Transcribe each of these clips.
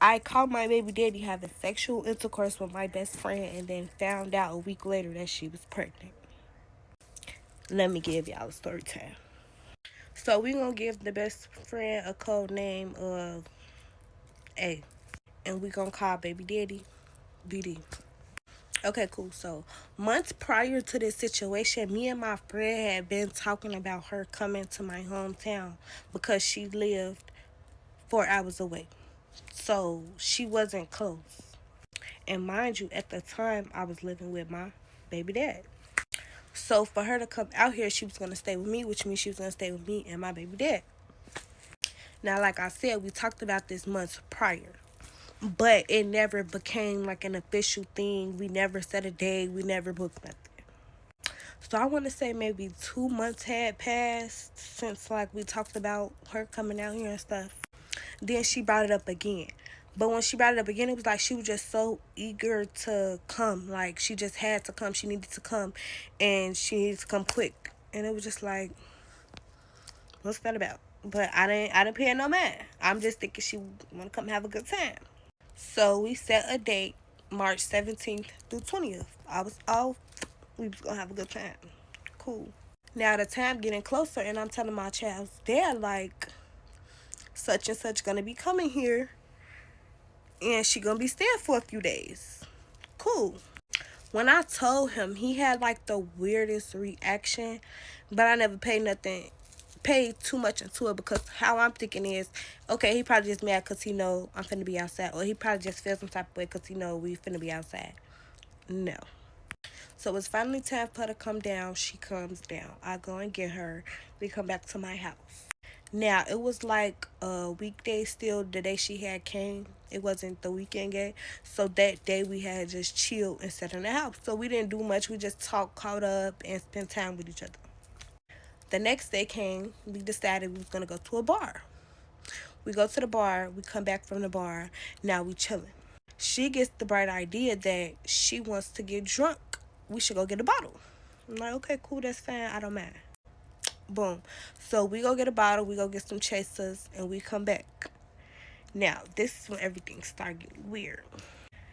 I caught my baby daddy having sexual intercourse with my best friend and then found out a week later that she was pregnant. Let me give y'all a story time. So we gonna give the best friend a code name of A. And we gonna call baby daddy BD. Okay, cool. So months prior to this situation, me and my friend had been talking about her coming to my hometown because she lived 4 hours away. So she wasn't close. And mind you, at the time I was living with my baby dad. So for her to come out here, she was gonna stay with me, which means she was gonna stay with me and my baby dad. Now, like I said, we talked about this months prior, but it never became like an official thing. We never set a day. We never booked nothing. So I want to say maybe 2 months had passed since like we talked about her coming out here and stuff. Then she brought it up again. But when she brought it up again, it was like she was just so eager to come. Like she just had to come. She needed to come, and she needed to come quick. And it was just like, what's that about? But I didn't pay her no mind. I'm just thinking she want to come have a good time. So we set a date, March 17th through 20th. I was off. We was gonna have a good time. Cool. Now the time getting closer, and I'm telling my child's dad like, such and such gonna be coming here, and she gonna be staying for a few days. Cool. When I told him, he had like the weirdest reaction, but I never paid too much into it, because how I'm thinking is, okay, he probably just mad because he know I'm finna be outside, or he probably just feels some type of way because he know we finna be outside. No. So it's finally time for her to come down. She comes down. I go and get her. We come back to my house. Now, it was like a weekday still, the day she had came. It wasn't the weekend day. So that day we had just chilled and sat in the house. So we didn't do much. We just talked, caught up, and spent time with each other. The next day came. We decided we was going to go to a bar. We go to the bar. We come back from the bar. Now we chilling. She gets the bright idea that she wants to get drunk. We should go get a bottle. I'm like, okay, cool, that's fine. I don't mind. Boom. So we go get a bottle, we go get some chasers, and we come back. Now, this is when everything started getting weird.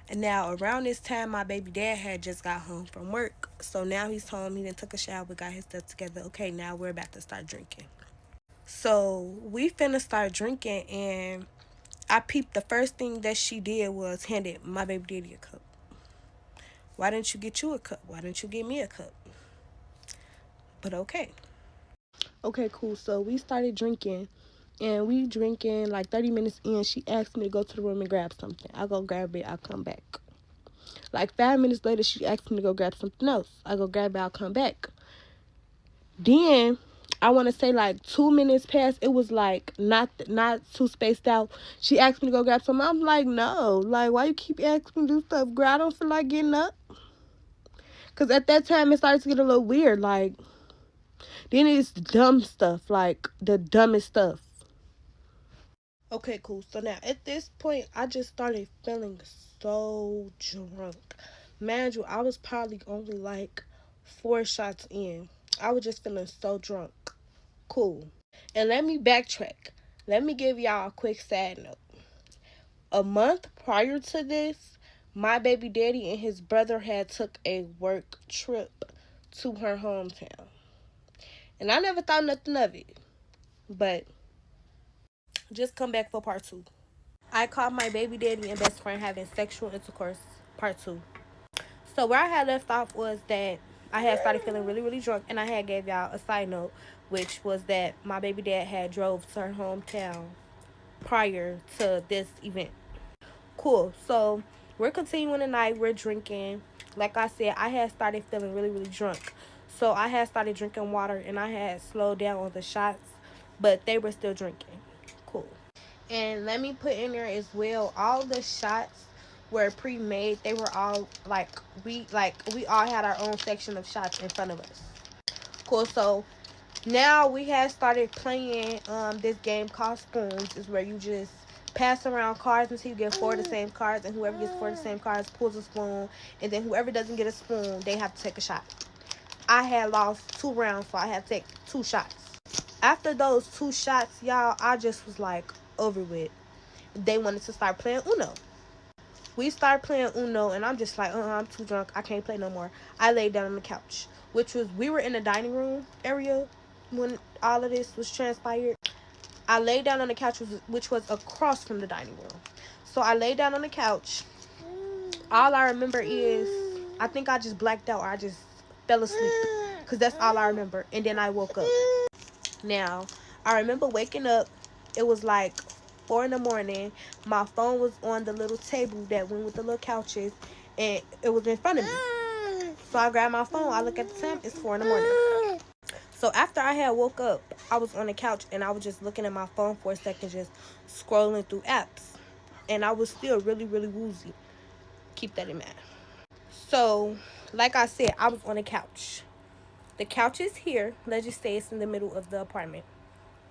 And now, around this time, my baby dad had just got home from work. So now he's home, he done took a shower, got his stuff together. Okay, now we're about to start drinking. So we finna start drinking, and I peeped, the first thing that she did was handed my baby daddy a cup. Why didn't you get you a cup? Why didn't you get me a cup? But okay. Okay, cool. So we started drinking, and we drinking like 30 minutes in. She asked me to go to the room and grab something. I go grab it. I come back. Like 5 minutes later, she asked me to go grab something else. I go grab it. I'll come back. Then I want to say like 2 minutes passed. It was like not too spaced out. She asked me to go grab something. I'm like, no. Like, why you keep asking me to do stuff? Girl, I don't feel like getting up. Because at that time, it started to get a little weird. Like, then it's dumb stuff. Like, the dumbest stuff. Okay, cool. So now, at this point, I just started feeling so drunk. Man, you, I was probably only like 4 shots in. I was just feeling so drunk. Cool. And let me backtrack. Let me give y'all a quick side note. A month prior to this, my baby daddy and his brother had took a work trip to her hometown. And I never thought nothing of it. But just come back for part 2. I caught my baby daddy and best friend having sexual intercourse, part 2. So where I had left off was that I had started feeling really, really drunk, and I had gave y'all a side note, which was that my baby dad had drove to her hometown prior to this event. Cool. So we're continuing the night. We're drinking. Like I said, I had started feeling really, really drunk. So I had started drinking water, and I had slowed down on the shots, but they were still drinking. Cool. And let me put in there as well, all the shots were pre-made. They were all we all had our own section of shots in front of us. Cool. So now we have started playing this game called Spoons. Is where you just pass around cards until you get 4 of the same cards, and whoever gets 4 of the same cards pulls a spoon, and then whoever doesn't get a spoon, they have to take a shot. I had lost 2 rounds, so I had to take 2 shots. After those 2 shots, y'all, I just was like over with. they wanted to start playing Uno. We started playing Uno, and I'm just like, I'm too drunk. I can't play no more. I laid down on the couch, we were in the dining room area when all of this was transpired. I laid down on the couch, which was across from the dining room. So I laid down on the couch. All I remember is, I think I just blacked out, or I just fell asleep, because that's all I remember. And then I woke up. Now, I remember waking up. It was like 4 in the morning. My phone was on the little table that went with the little couches, and it was in front of me. So I grabbed my phone. I look at the time. It's 4 in the morning. So after I had woke up, I was on the couch, and I was just looking at my phone for a second, just scrolling through apps. And I was still really, really woozy. Keep that in mind. So, like I said, I was on the couch. The couch is here. Let's just say it's in the middle of the apartment.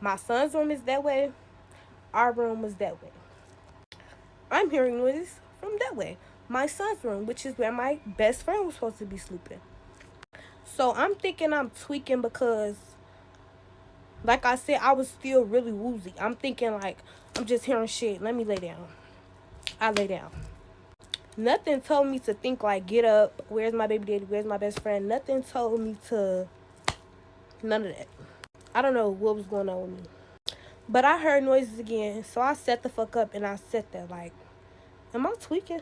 My son's room is that way. Our room was that way. I'm hearing noises from that way. My son's room, which is where my best friend was supposed to be sleeping. So I'm thinking I'm tweaking because, like I said, I was still really woozy. I'm thinking like, I'm just hearing shit. Let me lay down. I lay down. Nothing told me to think like, get up. Where's my baby daddy? Where's my best friend? Nothing told me to, none of that. I don't know what was going on with me. But I heard noises again. So I sat the fuck up, and I sat there like, am I tweaking?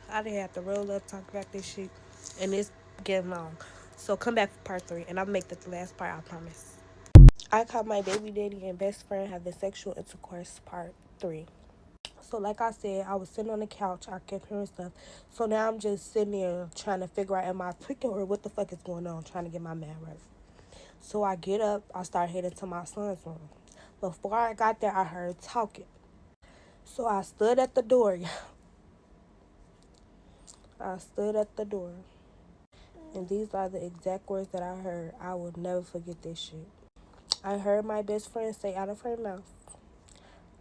I didn't have to roll up, talk about this shit. And it's getting long. So come back for part 3. And I'll make that the last part, I promise. I caught my baby daddy and best friend having sexual intercourse part 3. So like I said, I was sitting on the couch. I kept hearing stuff. So now I'm just sitting there trying to figure out, am I tweaking or what the fuck is going on? Trying to get my mind right. So I get up. I start heading to my son's room. Before I got there, I heard talking. So I stood at the door. I stood at the door. And these are the exact words that I heard. I will never forget this shit. I heard my best friend say out of her mouth,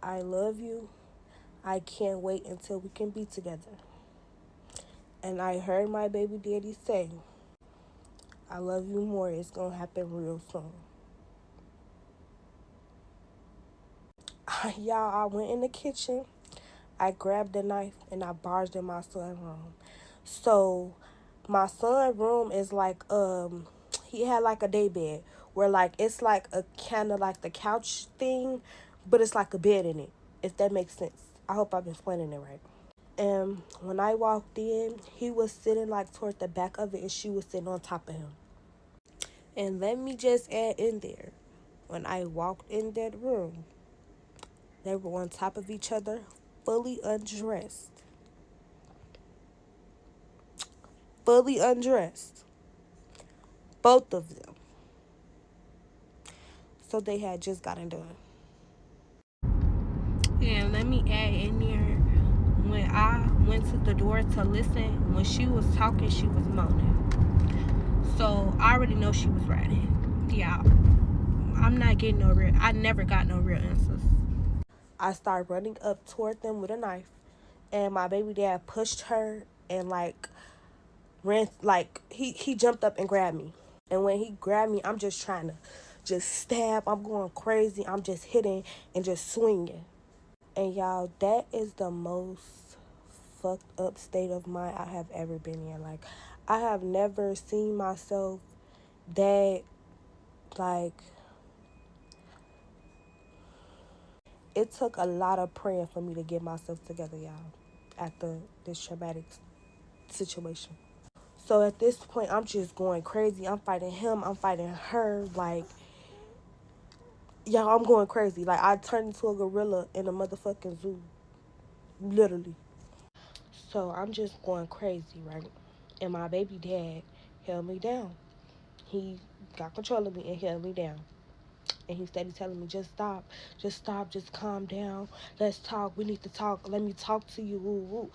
I love you. I can't wait until we can be together. And I heard my baby daddy say, I love you more. It's going to happen real soon. Y'all, I went in the kitchen. I grabbed a knife and I barged in my son's room. So my son's room is like, he had like a day bed where like, it's like a kind of like the couch thing, but it's like a bed in it, if that makes sense. I hope I'm explaining it right. And when I walked in, he was sitting like toward the back of it, and she was sitting on top of him. And let me just add in there, when I walked in that room, they were on top of each other, fully undressed. Fully undressed. Both of them. So they had just gotten done. And let me add in there, when I went to the door to listen, when she was talking, she was moaning. So I already know she was riding. Yeah. I'm not getting I never got no real answers. I started running up toward them with a knife, and my baby dad pushed her and like ran, like he jumped up and grabbed me. And when he grabbed me, I'm just trying to just stab. I'm going crazy. I'm just hitting and just swinging. And y'all, that is the most fucked up state of mind I have ever been in. Like, I have never seen myself that, like, it took a lot of praying for me to get myself together, y'all, after this traumatic situation. So at this point, I'm just going crazy. I'm fighting him. I'm fighting her. Like, y'all, I'm going crazy. Like, I turned into a gorilla in a motherfucking zoo. Literally. So I'm just going crazy, right? And my baby dad held me down. He got control of me and held me down. And he started telling me, just stop, just calm down. Let's talk. We need to talk. Let me talk to you. Woo, woo.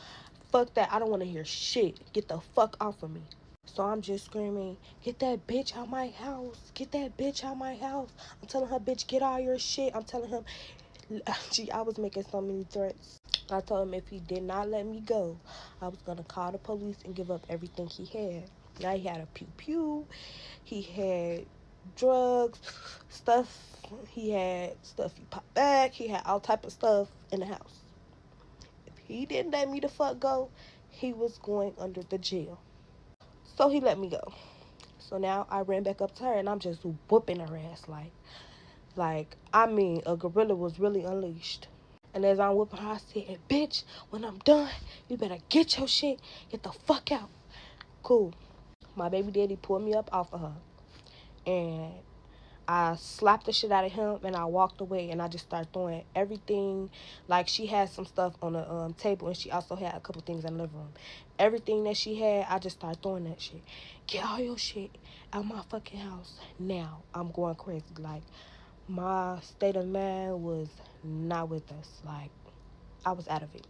Fuck that. I don't want to hear shit. Get the fuck off of me. So I'm just screaming, get that bitch out my house. Get that bitch out my house. I'm telling her, bitch, get all your shit. I'm telling him, gee, I was making so many threats. I told him if he did not let me go, I was going to call the police and give up everything he had. Now he had a pew-pew. He had drugs, stuff. He had stuff he popped back. He had all type of stuff in the house. If he didn't let me the fuck go, he was going under the jail. So he let me go. So now I ran back up to her and I'm just whooping her ass like I mean a gorilla was really unleashed. And as I'm whooping her, I said, bitch, when I'm done, you better get your shit, get the fuck out. Cool. My baby daddy pulled me up off of her. And I slapped the shit out of him and I walked away and I just started throwing everything. Like she had some stuff on the table and she also had a couple things in the living room. Everything that she had, I just started throwing that shit. Get all your shit out my fucking house now. I'm going crazy. Like my state of mind was not with us. Like I was out of it.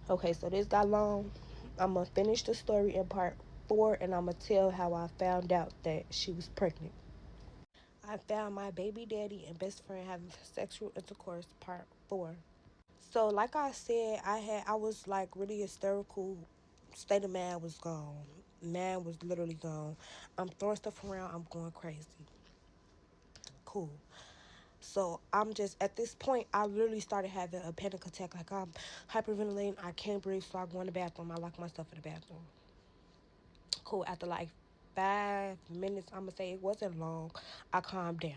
Okay, so this got long. I'm gonna finish the story in part 4 and I'm gonna tell how I found out that she was pregnant. I found my baby daddy and best friend having sexual intercourse part 4. So like I said, I was like really hysterical. State of man was gone. Man was literally gone. I'm throwing stuff around, I'm going crazy. Cool. So I'm just at this point I literally started having a panic attack. Like I'm hyperventilating, I can't breathe, so I go in the bathroom. I lock myself in the bathroom. Cool. After like 5 minutes, I'm gonna say it wasn't long, I calmed down.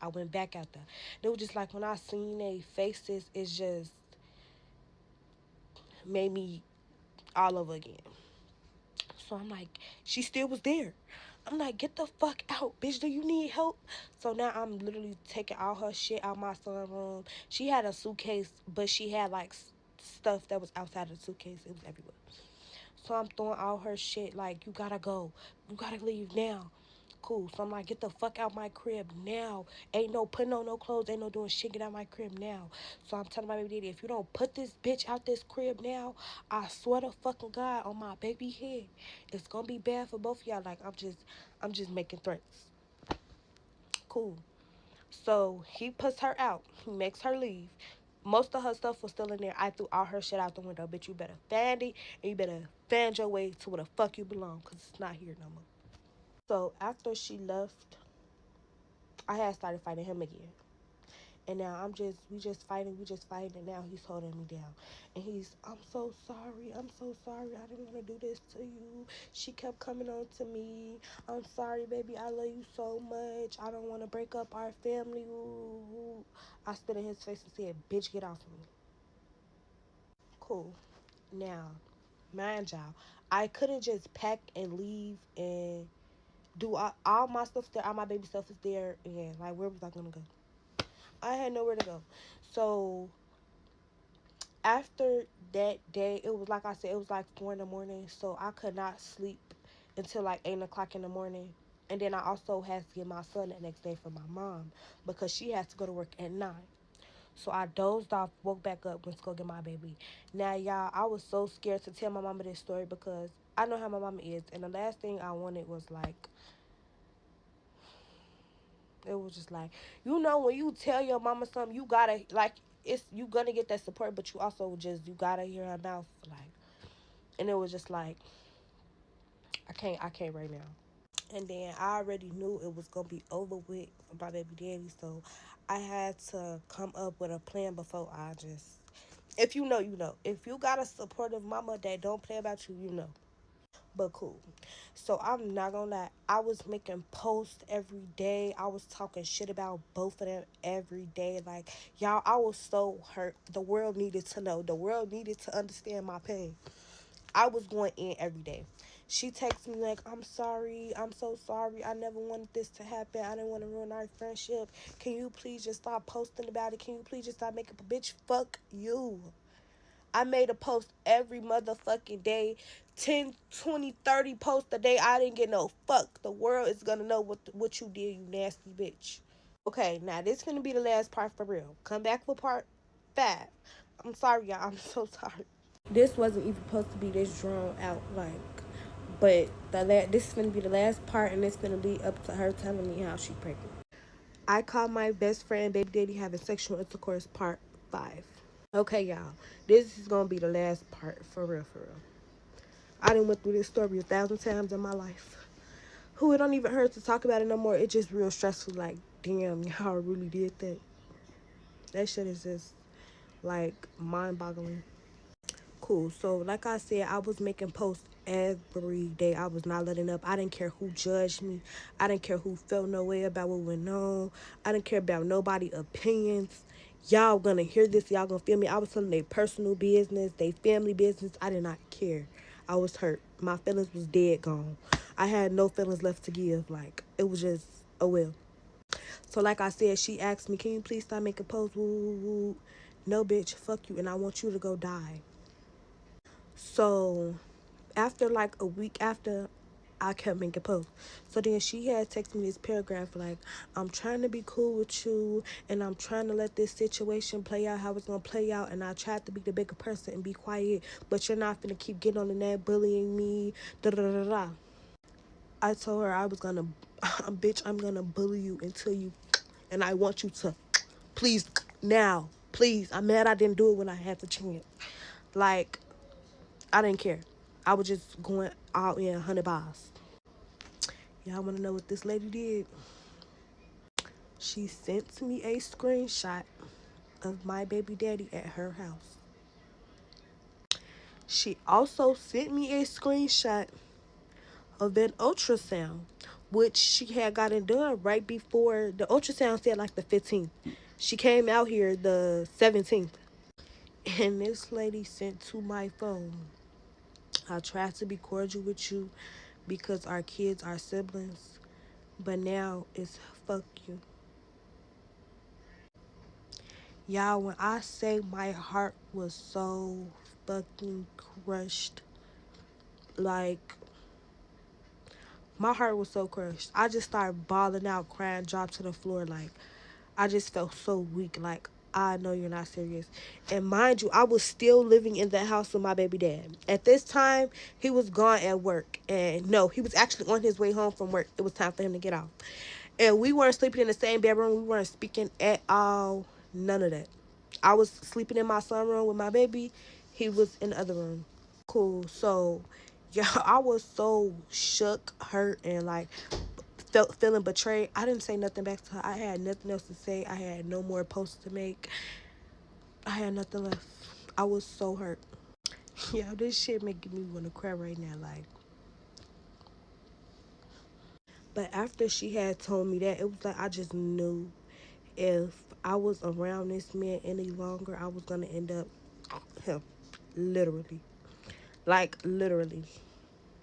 I went back out there. It was just like when I seen their faces, it just made me all over again. So I'm like, she still was there. I'm like, get the fuck out, bitch. Do you need help? So now I'm literally taking all her shit out my son's room. She had a suitcase, but she had like stuff that was outside of the suitcase. It was everywhere. So I'm throwing all her shit like, you gotta go. You gotta leave now. Cool. So I'm like, get the fuck out my crib now. Ain't no putting on no clothes. Ain't no doing shit. Get out my crib now. So I'm telling my baby daddy, if you don't put this bitch out this crib now, I swear to fucking God on my baby head, it's gonna be bad for both of y'all. Like I'm just making threats. Cool. So he puts her out. He makes her leave. Most of her stuff was still in there. I threw all her shit out the window. Bitch, you better find it, and you better find your way to where the fuck you belong, because it's not here no more. So after she left, I had started fighting him again. And now we just fighting, and now he's holding me down. And I'm so sorry, I didn't want to do this to you. She kept coming on to me. I'm sorry, baby, I love you so much. I don't want to break up our family. Ooh. I spit in his face and said, bitch, get off of me. Cool. Now, mind y'all, I couldn't just pack and leave and do all my stuff there, all my baby stuff is there, and like, where was I gonna go? I had nowhere to go. So after that day, it was like I said, it was like 4 in the morning, so I could not sleep until like 8 o'clock in the morning. And then I also had to get my son the next day for my mom because she has to go to work at 9. So I dozed off, woke back up, went to go get my baby. Now, y'all, I was so scared to tell my mama this story because I know how my mama is. And the last thing I wanted was like, it was just like, when you tell your mama something, you gotta, like, you gonna get that support, but you also you gotta hear her mouth, like, and it was just like, I can't right now. And then I already knew it was gonna be over with my baby daddy, so I had to come up with a plan before I just, if you know, you know. If you got a supportive mama that don't play about you, you know. But cool. So I'm not gonna lie, I was making posts every day. I was talking shit about both of them every day. Like, y'all, I was so hurt. The world needed to know. The world needed to understand my pain. I was going in every day. She texts me like, I'm sorry, I'm so sorry. I never wanted this to happen. I didn't want to ruin our friendship. Can you please just stop posting about it? Can you please just stop making a bitch? Fuck you. I made a post every motherfucking day. 10, 20, 30 posts a day. I didn't get no fuck. The world is gonna know what you did, you nasty bitch. Okay, now this gonna be the last part for real. Come back for part 5. I'm sorry, y'all. I'm so sorry. This wasn't even supposed to be this drawn out, like, but this is gonna be the last part, and it's gonna be up to her telling me how she pregnant. I called my best friend baby daddy having sexual intercourse part 5. Okay, y'all. This is gonna be the last part, for real, for real. I done went through this story 1,000 times in my life. Who it don't even hurt to talk about it no more. It's just real stressful. Like, damn, y'all really did that. That shit is just like mind boggling. Cool. So, like I said, I was making posts every day. I was not letting up. I didn't care who judged me. I didn't care who felt no way about what went on. I didn't care about nobody' opinions. Y'all gonna hear this. Y'all gonna feel me. I was telling their personal business, their family business. I did not care. I was hurt. My feelings was dead gone. I had no feelings left to give. Like, it was just, oh well. So, like I said, she asked me, can you please stop making posts? Woo, woo, woo. No, bitch, fuck you. And I want you to go die. So after like a week after, I kept making posts. So then she had texted me this paragraph like, I'm trying to be cool with you and I'm trying to let this situation play out how it's gonna play out, and I tried to be the bigger person and be quiet, but you're not gonna keep getting on the net bullying me. Da da da da. I told her I was gonna bitch, I'm gonna bully you until you, and I want you to please now. Please. I'm mad I didn't do it when I had the chance. Like, I didn't care. I was just going all in 100 bars. Y'all want to know what this lady did? She sent me a screenshot of my baby daddy at her house. She also sent me a screenshot of an ultrasound, which she had gotten done right before the ultrasound said like the 15th. She came out here the 17th. And this lady sent to my phone, I tried to be cordial with you because our kids are siblings, but now it's fuck you. Y'all, when I say my heart was so fucking crushed, like, my heart was so crushed. I just started bawling out, crying, dropped to the floor. Like, I just felt so weak. Like, I know you're not serious. And mind you, I was still living in that house with my baby dad. At this time, he was gone at work. And no, he was actually on his way home from work. It was time for him to get off. And we weren't sleeping in the same bedroom. We weren't speaking at all. None of that. I was sleeping in my sunroom with my baby. He was in the other room. Cool. So, yeah, I was so shook, hurt, and like feeling betrayed. I didn't say nothing back to her. I had nothing else to say. I had no more posts to make. I had nothing left. I was so hurt. Yeah, this shit making me want to cry right now. Like, but after she had told me that, it was like I just knew if I was around this man any longer, I was gonna end up him, literally, like literally.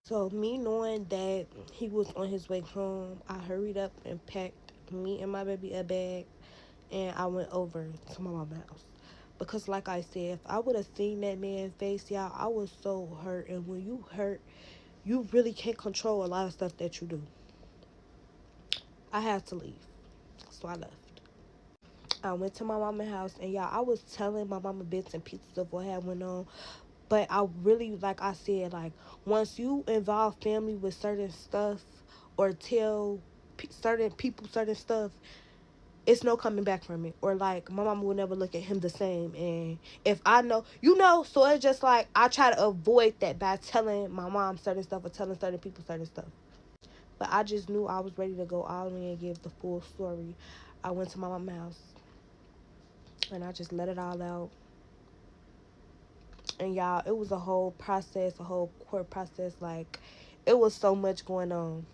So me knowing that he was on his way home, I hurried up and packed me and my baby a bag, and I went over to my mama's house. Because like I said, if I would have seen that man's face, y'all, I was so hurt. And when you hurt, you really can't control a lot of stuff that you do. I had to leave. So I left. I went to my mama's house, and y'all, I was telling my mama bits and pieces of what had went on. But I really, like I said, like, once you involve family with certain stuff or tell certain people certain stuff, it's no coming back from it. Or, like, my mama will never look at him the same. And if I know, you know, so it's just like I try to avoid that by telling my mom certain stuff or telling certain people certain stuff. But I just knew I was ready to go all in and give the full story. I went to my mama's house, and I just let it all out. And y'all, it was a whole process, a whole court process. Like, it was so much going on.